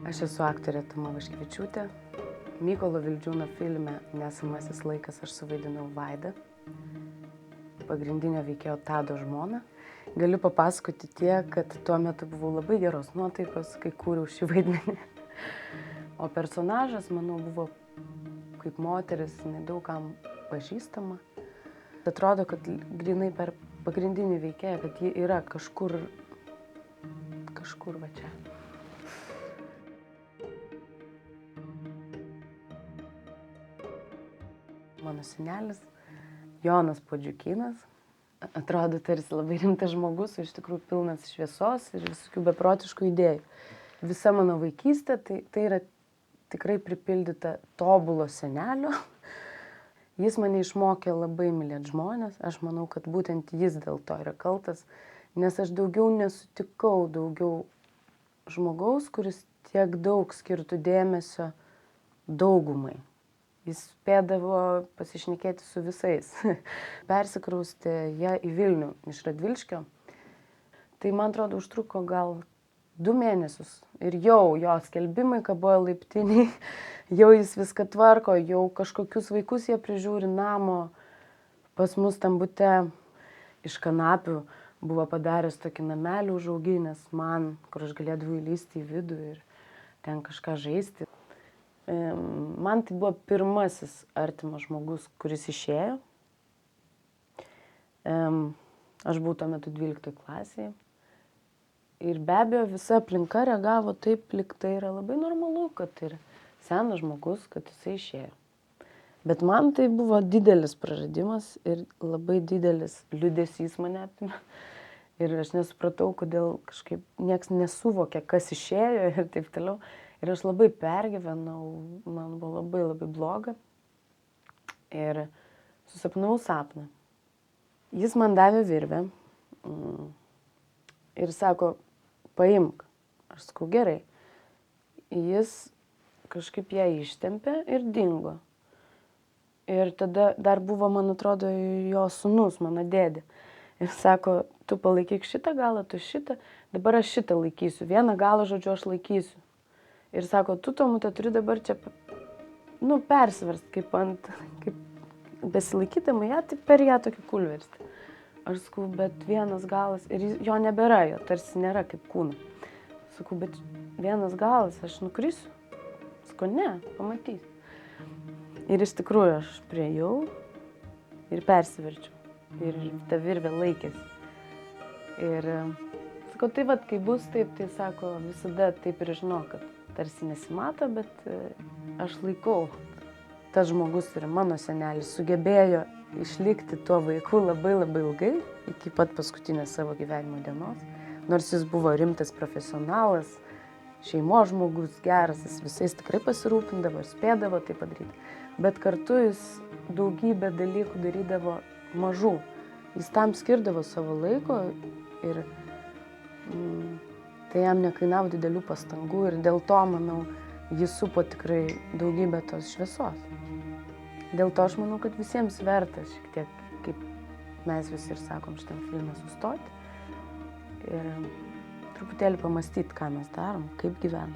Aš esu aktorė Toma Vaškevičiūtė. Mykolo Vildžiūno filme Nesamasis laikas aš suvaidinau Vaidą, pagrindinio veikėjo Tado žmoną. Galiu papasakoti tiek, kad tuo metu buvau labai geros nuotaikos, kai kūriau šį vaidmenį. O personažas, manau, buvo kaip moteris, nedaug kam pažįstama. Atrodo, kad grynai per pagrindinį veikėją, kad ji yra kažkur va čia. Mano senelis, Jonas Puodžiukynas, atrodo tarsi labai rimtas žmogus, o iš tikrųjų pilnas šviesos ir visokių beprotiškų idėjų. Visa mano vaikystė tai yra tikrai pripildyta tobulo senelio. Jis mane išmokė labai mylėti žmonės. Aš manau, kad būtent jis dėl to yra kaltas, nes aš daugiau nesutikau žmogaus, kuris tiek daug skirtų dėmesio daugumai. Jis spėdavo pasišnekėti su visais. Persikraustė ją į Vilnių iš Radvilškio. Tai, man atrodo, užtruko gal 2 mėnesius. Ir jau jo skelbimai kabojo laiptiniai, jau jis viską tvarko, jau kažkokius vaikus jie prižiūri namo. Pas mus tam bute iš kanapių buvo padaręs tokį namelį užauginęs man, kur aš galėdavau įlysti į vidų ir ten kažką žaisti. Man tai buvo pirmasis artimas žmogus, kuris išėjo. Aš buvau tuo metu 12 klasėje. Ir be abejo visa aplinka reagavo taip, lyg tai yra labai normalu, kad tai yra senas žmogus, kad jisai išėjo. Bet man tai buvo didelis praradimas ir labai didelis liūdesys mane apėmė. Ir aš nesupratau, kodėl kažkaip nieks nesuvokė, kas išėjo ir taip toliau. Ir aš labai pergyvenau, man buvo labai bloga. Ir susapnavau sapną. Jis man davė virvę ir sako, paimk. Aš sakau, gerai. Jis kažkaip ją ištempė ir dingo. Ir tada dar buvo, man atrodo, jo sūnus, mano dėdė. Ir sako, tu palaikyk šitą galą, tu šitą, dabar aš šitą laikysiu. Vieną galą, žodžiu, aš laikysiu. Ir sako, tu, Tomute, turi dabar čia, persverst, kaip besilaikydama ją, tai per ją tokį kulverstį. Aš sakau, bet vienas galas, ir jo nebėra, jo tarsi nėra kaip kūno. Sakau, bet vienas galas, aš nukrisiu. Sakau, ne, pamatysiu. Ir iš tikrųjų aš priėjau ir persiverčiau. Ir ta virvė laikėsi. Ir sakau, tai vat, kai bus taip, tai sako, visada taip ir žinau, kad tarsi nesimato, bet aš laikau. Tas žmogus yra mano senelis, sugebėjo išlikti tuo vaiku labai ilgai, iki pat paskutinės savo gyvenimo dienos. Nors jis buvo rimtas profesionalas, šeimos žmogus, geras, jis visais tikrai pasirūpindavo ir spėdavo tai padaryti. Bet kartu jis daugybę dalykų darydavo mažų. Jis tam skirdavo savo laiko ir tai jam nekainavo didelių pastangų ir dėl to, manau, jis supo tikrai daugybę tos šviesos. Dėl to aš manau, kad visiems verta šiek tiek, kaip mes visi ir sakom šitam filme, sustoti ir truputėlį pamastyti, ką mes darom, kaip gyvenam.